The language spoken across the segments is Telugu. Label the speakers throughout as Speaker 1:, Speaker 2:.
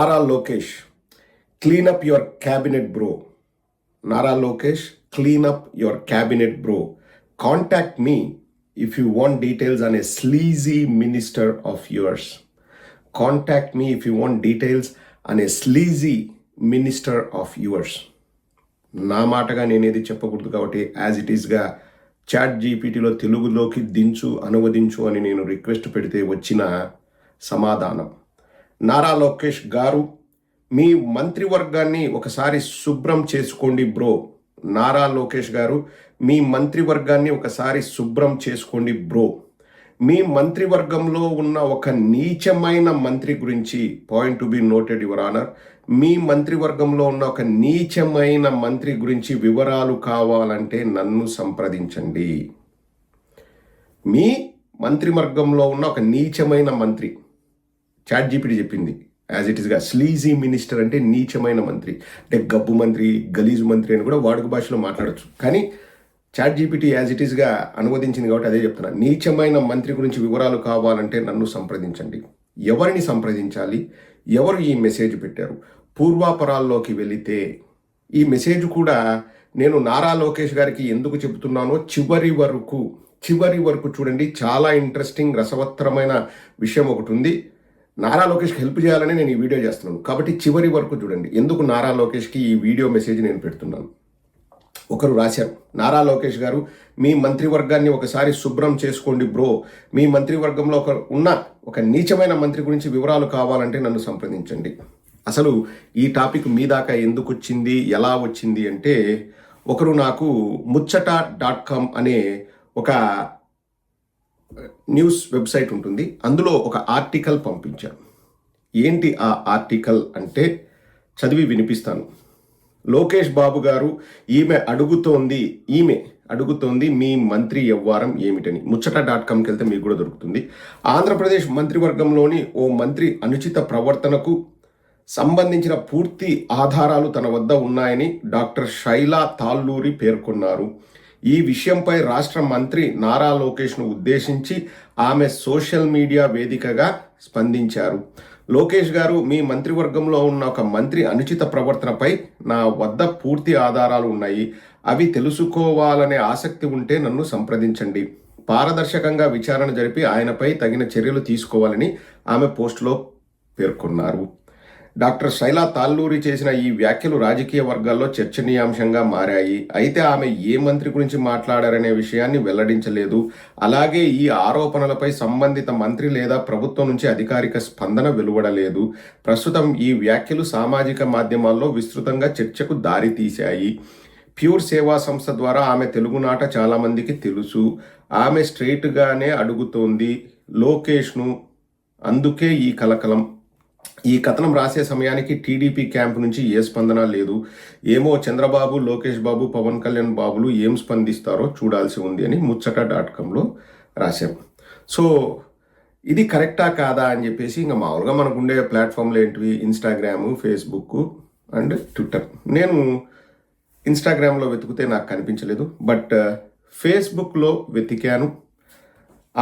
Speaker 1: Nara Lokesh, clean up your cabinet, bro. Nara Lokesh, clean up your cabinet, bro. Contact me if you want details on a sleazy minister of yours. Contact me if you want details on a sleazy minister of yours. నా మాటగా నేనేది చెప్పకూడదు కాబట్టి యాజ్ ఇట్ ఈస్గా చాట్ జీపీటీలో తెలుగులోకి అనువదించు అని నేను రిక్వెస్ట్ పెడితే వచ్చిన సమాధానం. నారా లోకేష్ గారు, మీ మంత్రివర్గాన్ని ఒకసారి శుభ్రం చేసుకోండి బ్రో. నారా లోకేష్ గారు, మీ మంత్రివర్గాన్ని ఒకసారి శుభ్రం చేసుకోండి బ్రో. మీ మంత్రివర్గంలో ఉన్న ఒక నీచమైన మంత్రి గురించి, point to be noted your honour, మీ మంత్రివర్గంలో ఉన్న ఒక నీచమైన మంత్రి గురించి వివరాలు కావాలంటే నన్ను సంప్రదించండి. మీ మంత్రివర్గంలో ఉన్న ఒక నీచమైన మంత్రి, చాట్ జీపీటీ చెప్పింది యాజ్ ఇట్ ఈస్గా, స్లీజీ మినిస్టర్ అంటే నీచమైన మంత్రి, అంటే గబ్బు మంత్రి, గలీజు మంత్రి అని కూడా వాడుక భాషలో మాట్లాడచ్చు. కానీ చాట్ జీపీటీ యాజ్ ఇట్ ఈస్గా అనువదించింది కాబట్టి అదే చెప్తున్నా. నీచమైన మంత్రి గురించి వివరాలు కావాలంటే నన్ను సంప్రదించండి. ఎవరిని సంప్రదించాలి? ఎవరు ఈ మెసేజ్ పెట్టారు? పూర్వాపరాల్లోకి వెళితే ఈ మెసేజ్ కూడా నేను నారా లోకేష్ గారికి ఎందుకు చెబుతున్నానో చివరి వరకు చూడండి. చాలా ఇంట్రెస్టింగ్ రసవత్తరమైన విషయం ఒకటి ఉంది. నారా లోకేష్కి హెల్ప్ చేయాలని నేను ఈ వీడియో చేస్తున్నాను కాబట్టి చివరి వరకు చూడండి. ఎందుకు నారా లోకేష్కి ఈ వీడియో మెసేజ్ నేను పెడుతున్నాను. ఒకరు రాశారు, నారా లోకేష్ గారు, మీ మంత్రివర్గాన్ని ఒకసారి శుభ్రం చేసుకోండి బ్రో. మీ మంత్రివర్గంలో ఉన్న ఒక నీచమైన మంత్రి గురించి వివరాలు కావాలంటే నన్ను సంప్రదించండి. అసలు ఈ టాపిక్ మీ దాకా ఎందుకు వచ్చింది, ఎలా వచ్చింది అంటే, ఒకరు నాకు muchata.com అనే ఒక న్యూస్ వెబ్సైట్ ఉంటుంది, అందులో ఒక ఆర్టికల్ పంపించాను. ఏంటి ఆ ఆర్టికల్ అంటే చదివి వినిపిస్తాను. లోకేష్ బాబు గారు, ఈమె అడుగుతోంది మీ మంత్రి వ్యవహారం ఏమిటని. muchata.comకి వెళ్తే మీకు కూడా దొరుకుతుంది. ఆంధ్రప్రదేశ్ మంత్రివర్గంలోని ఓ మంత్రి అనుచిత ప్రవర్తనకు సంబంధించిన పూర్తి ఆధారాలు తన వద్ద ఉన్నాయని డాక్టర్ శైలా తాల్లూరి పేర్కొన్నారు. ఈ విషయంపై రాష్ట్ర మంత్రి నారా లోకేష్ను ఉద్దేశించి ఆమె సోషల్ మీడియా వేదికగా స్పందించారు. లోకేష్ గారు, మీ మంత్రివర్గంలో ఉన్న ఒక మంత్రి అనుచిత ప్రవర్తనపై నా వద్ద పూర్తి ఆధారాలు ఉన్నాయి. అవి తెలుసుకోవాలనే ఆసక్తి ఉంటే నన్ను సంప్రదించండి. పారదర్శకంగా విచారణ జరిపి ఆయనపై తగిన చర్యలు తీసుకోవాలని ఆమె పోస్టులో పేర్కొన్నారు. డాక్టర్ శైలా తాల్లూరి చేసిన ఈ వ్యాఖ్యలు రాజకీయ వర్గాల్లో చర్చనీయాంశంగా మారాయి. అయితే ఆమె ఏ మంత్రి గురించి మాట్లాడారనే విషయాన్ని వెల్లడించలేదు. అలాగే ఈ ఆరోపణలపై సంబంధిత మంత్రి లేదా ప్రభుత్వం నుంచి అధికారిక స్పందన వెలువడలేదు. ప్రస్తుతం ఈ వ్యాఖ్యలు సామాజిక మాధ్యమాల్లో విస్తృతంగా చర్చకు దారితీశాయి. ప్యూర్ సేవా సంస్థ ద్వారా ఆమె తెలుగునాట చాలామందికి తెలుసు. ఆమె స్ట్రెయిట్గానే అడుగుతోంది లోకేష్ను. అందుకే ఈ కలకలం. ఈ కథనం రాసే సమయానికి టీడీపీ క్యాంప్ నుంచి ఏ స్పందన లేదు. ఏమో చంద్రబాబు, లోకేష్ బాబు, పవన్ కళ్యాణ్ బాబులు ఏం స్పందిస్తారో చూడాల్సి ఉంది అని muchata.comలో రాశాం. సో ఇది కరెక్టా కాదా అని చెప్పేసి, ఇంకా మామూలుగా మనకుండే ప్లాట్ఫామ్లు ఏంటివి, ఇన్స్టాగ్రాము, ఫేస్బుక్ అండ్ ట్విట్టర్. నేను ఇన్స్టాగ్రామ్లో వెతికితే నాకు కనిపించలేదు, బట్ ఫేస్బుక్లో వెతికాను.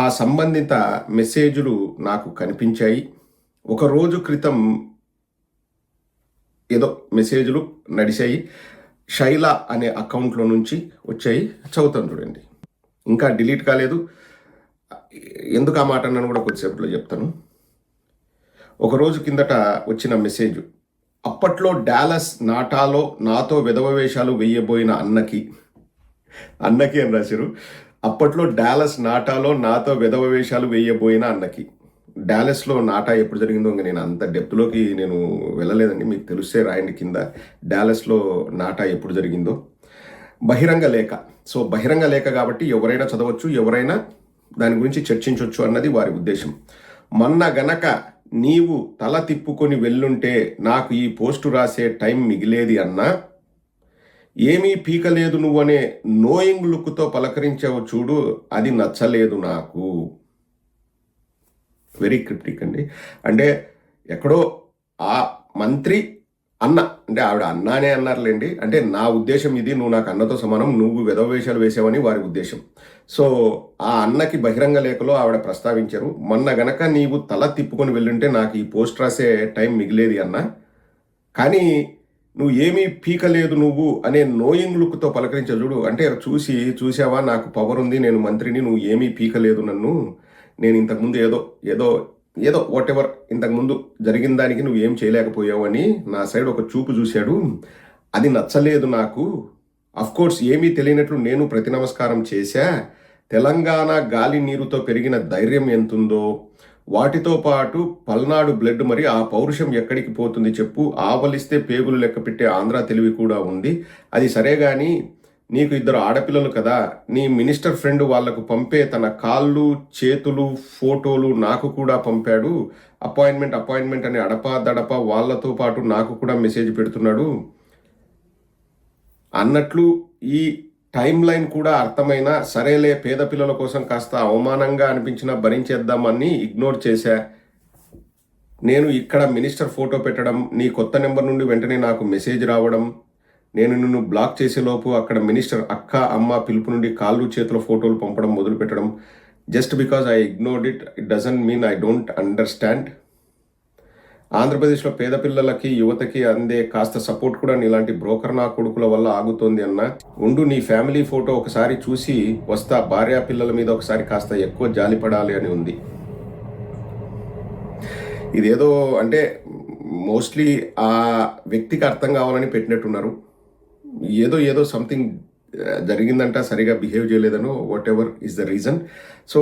Speaker 1: ఆ సంబంధిత మెసేజ్లు నాకు కనిపించాయి. ఒక రోజు క్రితం ఏదో మెసేజ్లు నడిచాయి, శైలా అనే అకౌంట్లో నుంచి వచ్చాయి. చదువుతాను చూడండి. ఇంకా డిలీట్ కాలేదు. ఎందుకు ఆ మాట అన్నాను కూడా కొద్దిసేపట్లో చెప్తాను. ఒక రోజు కిందట వచ్చిన మెసేజ్, అప్పట్లో డాలస్ నాటాలో నాతో విధవ వేషాలు వేయబోయిన అన్నకి అని రాశారు. అప్పట్లో డాలస్ నాటాలో నాతో విధవ వేషాలు వేయబోయిన అన్నకి. డాలస్లో నాటా ఎప్పుడు జరిగిందో ఇంకా నేను అంత డెప్త్లోకి నేను వెళ్ళలేదండి. మీకు తెలిస్తే రాయండి కింద, డాలస్లో నాటా ఎప్పుడు జరిగిందో. బహిరంగ లేఖ. సో బహిరంగ లేఖ కాబట్టి ఎవరైనా చదవచ్చు, ఎవరైనా దాని గురించి చర్చించవచ్చు అన్నది వారి ఉద్దేశం. మొన్న గనక నీవు తల తిప్పుకొని వెళ్ళుంటే నాకు ఈ పోస్టు రాసే టైం మిగిలేది అన్నా. ఏమీ పీకలేదు నువ్వనే నోయింగ్ లుక్తో పలకరించావు చూడు, అది నచ్చలేదు నాకు. వెరీ క్రిప్టిక్ అండి. అంటే ఎక్కడో ఆ మంత్రి అన్న అంటే ఆవిడ అన్నానే అన్నారులేండి. అంటే నా ఉద్దేశం ఇది. నువ్వు నాకు అన్నతో సమానం. నువ్వు వెధవ వేషాలు వేసావని వారి ఉద్దేశం. సో, ఆ అన్నకి బహిరంగ లేఖలో ఆవిడ ప్రస్తావించారు. మొన్న గనక నీవు తల తిప్పుకొని వెళ్ళుంటే నాకు ఈ పోస్ట్ రాసే టైం మిగిలేది అన్న. కానీ నువ్వు ఏమీ పీకలేదు నువ్వు అనే నోయింగ్ లుక్‌తో పలకరించావు చూడు. అంటే చూసావా నాకు పవర్ ఉంది. నేను మంత్రిని. నువ్వు ఏమీ పీకలేదు నన్ను. నేను ఇంతకుముందు ఏదో ఏదో ఏదో వాటెవర్ ఇంతకుముందు జరిగిన దానికి నువ్వేం చేయలేకపోయావు అని నా సైడ్ ఒక చూపు చూశాడు. అది నచ్చలేదు నాకు. అఫ్కోర్స్ ఏమీ తెలియనట్లు నేను ప్రతి నమస్కారం చేశా. తెలంగాణ గాలి నీరుతో పెరిగిన ధైర్యం ఎంతుందో వాటితో పాటు పల్నాడు బ్లడ్, మరి ఆ పౌరుషం ఎక్కడికి పోతుంది చెప్పు. ఆవలిస్తే పేగులు లెక్క పెట్టే ఆంధ్ర తెలివి కూడా ఉంది. అది సరే గాని నీకు 2 ఆడపిల్లలు కదా. నీ మినిస్టర్ ఫ్రెండ్ వాళ్లకు పంపే తన కాళ్ళు చేతులు ఫోటోలు నాకు కూడా పంపాడు. అపాయింట్మెంట్ అని అడపా వాళ్ళతో పాటు నాకు కూడా మెసేజ్ పెడుతున్నాడు అన్నట్లు ఈ టైం లైన్ కూడా అర్థమైనా సరేలే, పేద పిల్లల కోసం కాస్త అవమానంగా అనిపించినా భరించేద్దామని ఇగ్నోర్ చేశా. నేను ఇక్కడ మినిస్టర్ ఫోటో పెట్టడం, నీ కొత్త నెంబర్ నుండి వెంటనే నాకు మెసేజ్ రావడం, నేను నిన్ను బ్లాక్ చేసేలోపు అక్కడ మినిస్టర్ అక్క అమ్మ పిలుపు నుండి కాళ్ళు చేతుల ఫోటోలు పంపడం మొదలు పెట్టడం. Just because I ignored it doesn't mean I don't understand. ఆంధ్రప్రదేశ్లో పేద పిల్లలకి యువతకి అందే కాస్త సపోర్ట్ కూడా నీలాంటి బ్రోకర్ నా కొడుకుల వల్ల ఆగుతోంది అన్న. ఉండు, నీ ఫ్యామిలీ ఫోటో ఒకసారి చూసి వస్తా. భార్య పిల్లల మీద ఒకసారి కాస్త ఎక్కువ జాలిపడాలి అని ఉంది. ఇదేదో అంటే మోస్ట్లీ ఆ వ్యక్తికి అర్థం కావాలని పెట్టినట్టున్నారు. ఏదో సంథింగ్ జరిగిందంట, సరిగా బిహేవ్ చేయలేదనో whatever is the reason. So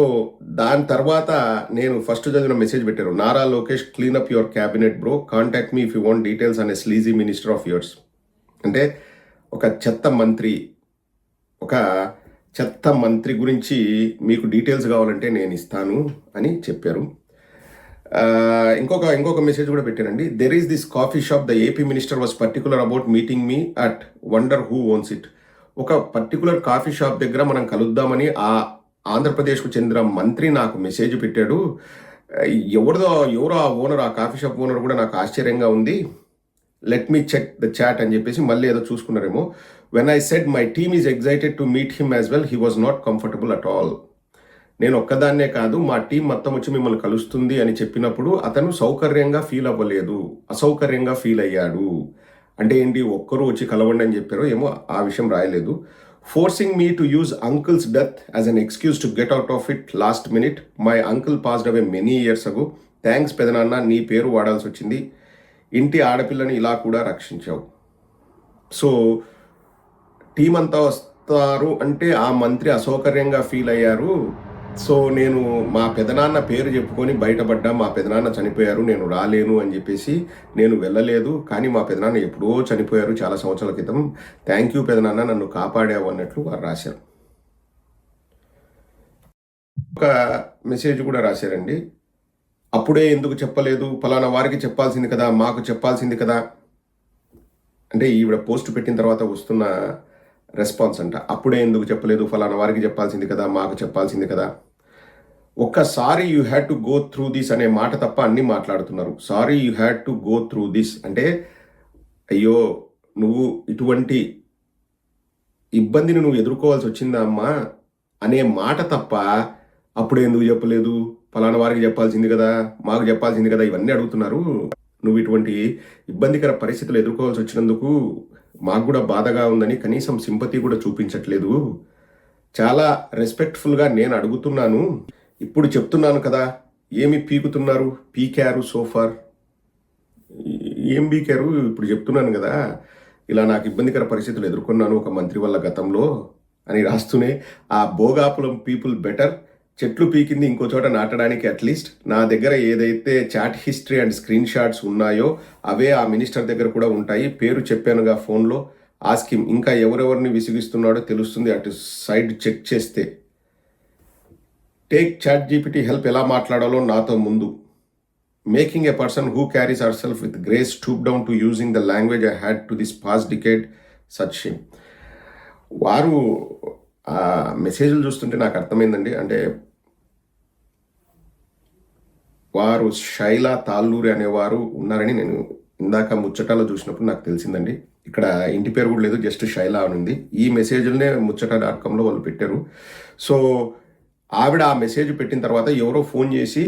Speaker 1: దాని తర్వాత నేను ఫస్ట్ చదివిన మెసేజ్ పెట్టారు, Nara Lokesh clean up your cabinet bro, contact me if you want details అనే స్లీజీ మినిస్టర్ ఆఫ్ యువర్స్. అంటే ఒక చెత్త మంత్రి గురించి మీకు డీటెయిల్స్ కావాలంటే నేను ఇస్తాను అని చెప్పారు. ఇంకొక మెసేజ్ కూడా పెట్టానండి. There is this coffee shop, the AP minister was particular about meeting me at, wonder who ones it. ఒక పర్టికులర్ కాఫీ షాప్ దగ్గర మనం కలుద్దామని ఆ ఆంధ్రప్రదేశ్కు చెందిన మంత్రి నాకు మెసేజ్ పెట్టాడు. ఎవరో ఆ ఓనర్, ఆ కాఫీ షాప్ ఓనర్ కూడా నాకు ఆశ్చర్యంగా ఉంది. Let me check the chat అని చెప్పేసి మళ్ళీ ఏదో చూసుకున్నారేమో. When I said my team is excited to meet him as well, he was not comfortable at all. నేను ఒక్కదాన్నే కాదు, మా టీం మొత్తం వచ్చి మిమ్మల్ని కలుస్తుంది అని చెప్పినప్పుడు అతను సౌకర్యంగా ఫీల్ అవ్వలేదు, అసౌకర్యంగా ఫీల్ అయ్యాడు. అంటే ఏంటి, ఒక్కరు వచ్చి కలవండి అని చెప్పారో ఏమో, ఆ విషయం రాయలేదు. Forcing me to use uncles death as an excuse to get out of it last minute. My uncle passed away many years ago. Thanks పెదనాన్న, నీ పేరు వాడాల్సి వచ్చింది. ఇంటి ఆడపిల్లని ఇలా కూడా రక్షించావు. సో టీం అంతా వస్తారు అంటే ఆ మంత్రి అసౌకర్యంగా ఫీల్ అయ్యారు. సో నేను మా పెదనాన్న పేరు చెప్పుకొని బయటపడ్డా, మా పెదనాన్న చనిపోయారు, నేను రాలేను అని చెప్పేసి నేను వెళ్ళలేదు. కానీ మా పెదనాన్న ఎప్పుడో చనిపోయారు, చాలా సంవత్సరాల క్రితం. థ్యాంక్ యూ పెదనాన్న, నన్ను కాపాడావు అన్నట్లు వారు రాశారు. ఒక మెసేజ్ కూడా రాశారండి. అప్పుడే ఎందుకు చెప్పలేదు, ఫలానా వారికి చెప్పాల్సింది కదా, మాకు చెప్పాల్సింది కదా. అంటే ఈవిడ పోస్ట్ పెట్టిన తర్వాత వస్తున్న రెస్పాన్స్ అంట. అప్పుడే ఎందుకు చెప్పలేదు, ఫలానా వారికి చెప్పాల్సింది కదా, మాకు చెప్పాల్సింది కదా. ఒక్కసారి you had to go through this అనే మాట తప్ప అన్నీ మాట్లాడుతున్నారు. Sorry you had to go through this అంటే, అయ్యో నువ్వు ఇటువంటి ఇబ్బందిని నువ్వు ఎదుర్కోవాల్సి వచ్చిందా అమ్మా అనే మాట తప్ప అప్పుడే ఎందుకు చెప్పలేదు, ఫలానా వారికి చెప్పాల్సింది కదా, మాకు చెప్పాల్సింది కదా, ఇవన్నీ అడుగుతున్నారు. నువ్వు ఇటువంటి ఇబ్బందికర పరిస్థితులు ఎదుర్కోవాల్సి వచ్చినందుకు మాకు కూడా బాధగా ఉందని కనీసం సింపతి కూడా చూపించట్లేదు. చాలా రెస్పెక్ట్ఫుల్గా నేను అడుగుతున్నాను, ఇప్పుడు చెప్తున్నాను కదా, ఏమి పీకుతున్నారు, పీకారు సోఫార్, ఏం పీకారు, ఇప్పుడు చెప్తున్నాను కదా, ఇలా నాకు ఇబ్బందికర పరిస్థితులు ఎదుర్కొన్నాను ఒక మంత్రి వల్ల గతంలో అని రాస్తూనే, ఆ భోగాపులం పీపుల్ బెటర్, చెట్లు పీకింది ఇంకో చోట నాటడానికి అట్లీస్ట్ నా దగ్గర ఏదైతే chat history and screenshots ఉన్నాయో అవే ఆ మినిస్టర్ దగ్గర కూడా ఉంటాయి. పేరు చెప్పానుగా ఫోన్లో, ఆ స్కీమ్ ఇంకా ఎవరెవరిని విసిగిస్తున్నాడో తెలుస్తుంది అటు సైడ్ చెక్ చేస్తే. టేక్ చాట్ జీపీటీ హెల్ప్ ఎలా మాట్లాడాలో నాతో ముందు. Making a person who carries our self with grace stoop down to using the language I had to this past decade such shame. వారు ఆ మెసేజ్లు చూస్తుంటే నాకు అర్థమైందండి. అంటే వారు శైలా తాళ్ళూరి అనేవారు ఉన్నారని నేను ఇందాక ముచ్చటలో చూసినప్పుడు నాకు తెలిసిందండి. ఇక్కడ ఇంటి పేరు కూడా లేదు, జస్ట్ శైలా అని ఉంది. ఈ మెసేజ్లనే muchata.comలో వాళ్ళు పెట్టారు. సో ఆవిడ ఆ మెసేజ్ పెట్టిన తర్వాత ఎవరో ఫోన్ చేసి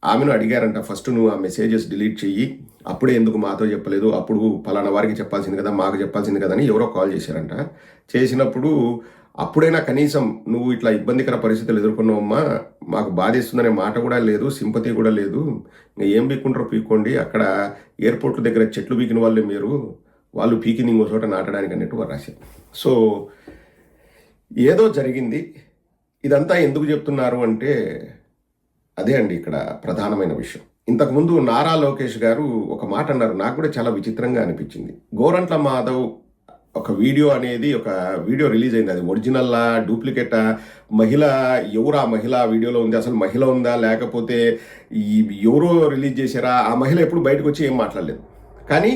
Speaker 1: ఆమెను అడిగారంట, ఫస్ట్ నువ్వు ఆ మెసేజెస్ డిలీట్ చెయ్యి, అప్పుడే ఎందుకు మాతో చెప్పలేదు, అప్పుడు పలానా వారికి చెప్పాల్సింది కదా, మాకు చెప్పాల్సింది కదా అని ఎవరో కాల్ చేశారంట. చేసినప్పుడు అప్పుడైనా కనీసం నువ్వు ఇట్లా ఇబ్బందికర పరిస్థితులు ఎదుర్కొన్నావమ్మా, మాకు బాధేస్తుందనే మాట కూడా లేదు, సింపతి కూడా లేదు, ఇంకా ఏం పీక్కుంటారో పీక్కోండి, అక్కడ ఎయిర్పోర్ట్ దగ్గర చెట్లు పీకిన వాళ్ళే మీరు, వాళ్ళు పీకింది ఇంకో చోట నాటడానికి అన్నట్టు వారు రాశారు. సో ఏదో జరిగింది. ఇదంతా ఎందుకు చెప్తున్నారు అంటే అదే అండి ఇక్కడ ప్రధానమైన విషయం. ఇంతకుముందు నారా లోకేష్ గారు ఒక మాట అన్నారు, నాకు కూడా చాలా విచిత్రంగా అనిపించింది. గోరంట్ల మాధవ్ ఒక వీడియో రిలీజ్ అయింది. అది ఒరిజినల్లా డూప్లికేటా, మహిళ ఎవరు ఆ మహిళ వీడియోలో ఉంది, అసలు మహిళ ఉందా లేకపోతే ఎవరో రిలీజ్ చేశారా, ఆ మహిళ ఎప్పుడు బయటకు వచ్చి ఏం మాట్లాడలేదు. కానీ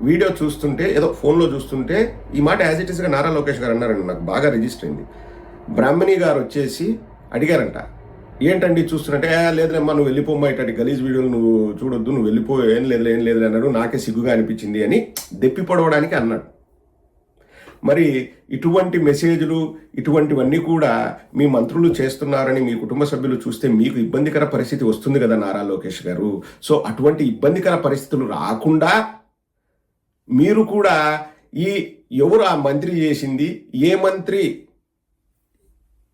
Speaker 1: వీడియో చూస్తుంటే, ఏదో ఫోన్లో చూస్తుంటే ఈ మాట యాజ్ ఇట్ ఈస్గా నారా లోకేష్ గారు అన్నారండి, నాకు బాగా రిజిస్టర్ అయింది. బ్రాహ్మణి గారు వచ్చేసి అడిగారంట, ఏంటండి చూస్తున్నట్టే, లేదులేమ్మా నువ్వు వెళ్ళిపోమ్మా, ఇట్లాంటి గలీజ్ వీడియోలు నువ్వు చూడొద్దు, నువ్వు వెళ్ళిపో, ఏం లేదు అన్నాడు, నాకే సిగ్గుగా అనిపించింది అని దెప్పి పొడవడానికి అన్నాడు. మరి ఇటువంటి మెసేజ్లు ఇటువంటివన్నీ కూడా మీ మంత్రులు చేస్తున్నారని మీ కుటుంబ సభ్యులు చూస్తే మీకు ఇబ్బందికర పరిస్థితి వస్తుంది కదా నారా లోకేష్ గారు. సో అటువంటి ఇబ్బందికర పరిస్థితులు రాకుండా మీరు కూడా ఎవరు ఆ మంత్రి చేసింది, ఏ మంత్రి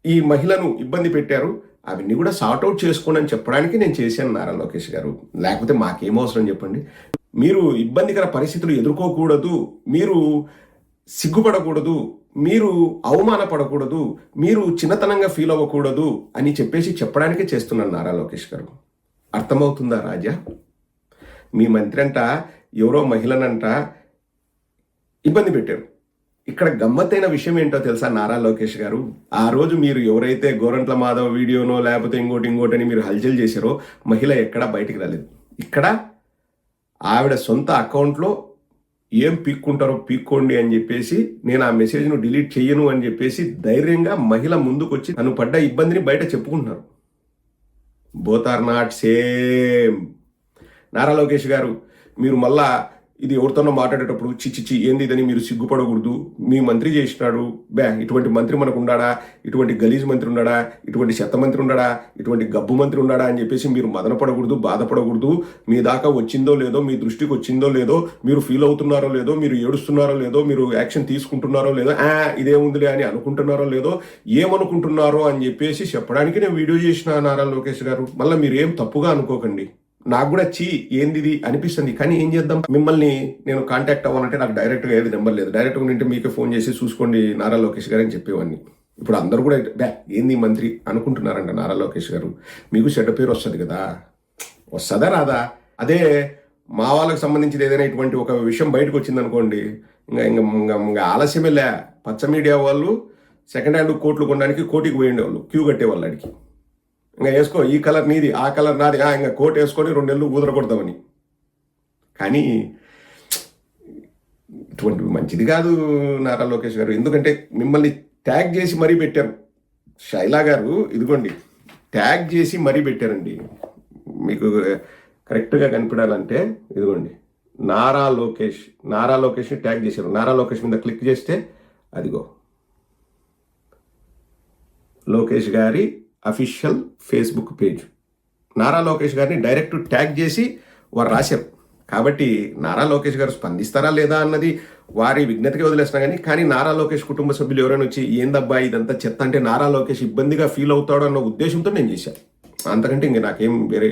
Speaker 1: ఈ మహిళను ఇబ్బంది పెట్టారు, అవన్నీ కూడా సార్ట్అవుట్ చేసుకోండి అని చెప్పడానికి నేను చేశాను నారా లోకేష్ గారు. లేకపోతే మాకేమవసరం చెప్పండి. మీరు ఇబ్బందికర పరిస్థితులు ఎదుర్కోకూడదు, మీరు సిగ్గుపడకూడదు, మీరు అవమానపడకూడదు, మీరు చిన్నతనంగా ఫీల్ అవ్వకూడదు అని చెప్పడానికే చేస్తున్నాను నారా లోకేష్ గారు. అర్థమవుతుందా రాజా? మీ మంత్రి అంట ఎవరో మహిళనంట ఇబ్బంది పెట్టారు. ఇక్కడ గమ్మత్తైన విషయం ఏంటో తెలుసా నారా లోకేష్ గారు, ఆ రోజు మీరు ఎవరైతే గోరంట్ల మాధవ్ వీడియోనో లేకపోతే ఇంకోటి అని మీరు హల్చల్ చేశారో, మహిళ ఎక్కడా బయటికి రాలేదు. ఇక్కడ ఆవిడ సొంత అకౌంట్లో ఏం పీక్కుంటారో పీక్కోండి అని చెప్పేసి, నేను ఆ మెసేజ్ను డిలీట్ చెయ్యను అని చెప్పేసి ధైర్యంగా మహిళ ముందుకొచ్చి తను పడ్డ ఇబ్బందిని బయట చెప్పుకుంటున్నారు. Both are not same. Nara Lokesh గారు, మీరు మళ్ళా ఇది ఎవరితోనో మాట్లాడేటప్పుడు చిచ్చిచి ఏంది ఇదని మీరు సిగ్గుపడకూడదు. మీ మంత్రి చేసినాడు, ఇటువంటి మంత్రి మనకు ఉండాడా, ఇటువంటి గలీజ్ మంత్రి ఉన్నాడా, ఇటువంటి చెత్త మంత్రి ఉన్నాడా, ఇటువంటి గబ్బు మంత్రి ఉన్నాడా అని చెప్పేసి మీరు మదనపడకూడదు, బాధపడకూడదు. మీ దాకా వచ్చిందో లేదో, మీ దృష్టికి వచ్చిందో లేదో, మీరు ఫీల్ అవుతున్నారో లేదో, మీరు ఏడుస్తున్నారో లేదో, మీరు యాక్షన్ తీసుకుంటున్నారో లేదో, ఇదేముందిలే అని అనుకుంటున్నారో లేదో, ఏమనుకుంటున్నారో అని చెప్పేసి చెప్పడానికి నేను వీడియో చేసిన నారా లోకేష్ గారు. మళ్ళీ మీరు ఏం తప్పుగా అనుకోకండి. నాకు కూడా ఏంది ఇది అనిపిస్తుంది. కానీ ఏం చేద్దాం, మిమ్మల్ని నేను కాంటాక్ట్ అవ్వాలంటే నాకు డైరెక్ట్గా ఏది నెంబర్ లేదు. డైరెక్ట్గా ఉంటే మీకే ఫోన్ చేసి చూసుకోండి నారా లోకేష్ గారు అని చెప్పేవాడిని. ఇప్పుడు అందరూ కూడా ఏంది మంత్రి అనుకుంటున్నారంట నారా లోకేష్ గారు. మీకు చెడ్డ పేరు వస్తుంది కదా, వస్తుందా రాదా? అదే మా వాళ్ళకి సంబంధించి ఏదైనా ఇటువంటి ఒక విషయం బయటకు వచ్చింది అనుకోండి, ఇంకా ఆలస్యమే లే. పచ్చ మీడియా వాళ్ళు సెకండ్ హ్యాండ్ కోట్లు కొనడానికి కోటికి పోయిండేవాళ్ళు, క్యూ కట్టేవాళ్ళు అడిగి, ఇంకా వేసుకో ఈ కలర్ నీది, ఆ కలర్ నాది, ఇంకా కోట్ వేసుకొని 2 నెలలు ఊదరకొడతామని. కానీ ఇటువంటి మంచిది కాదు నారా లోకేష్ గారు. ఎందుకంటే మిమ్మల్ని ట్యాగ్ చేసి మరీ పెట్టారు. శైలా గారు ఇదిగోండి, ట్యాగ్ చేసి మరీ పెట్టారండి. మీకు కరెక్ట్గా కనిపించాలంటే ఇదిగోండి, నారా లోకేష్ని ట్యాగ్ చేశారు. నారా లోకేష్ మీద క్లిక్ చేస్తే అదిగో లోకేష్ గారి official Facebook page. Nara Lokesh గారిని డైరెక్ట్ ట్యాగ్ చేసి వారు రాశారు. కాబట్టి నారా లోకేష్ గారు స్పందిస్తారా లేదా అన్నది వారి విజ్ఞతకి వదిలేస్తున్నా. కానీ నారా లోకేష్ కుటుంబ సభ్యులు ఎవరైనా వచ్చి ఏందబ్బా ఇదంతా చెత్త అంటే నారా లోకేష్ ఇబ్బందిగా ఫీల్ అవుతాడు అన్న ఉద్దేశంతో నేను చేశాను. అంతకంటే ఇంక నాకేం వేరే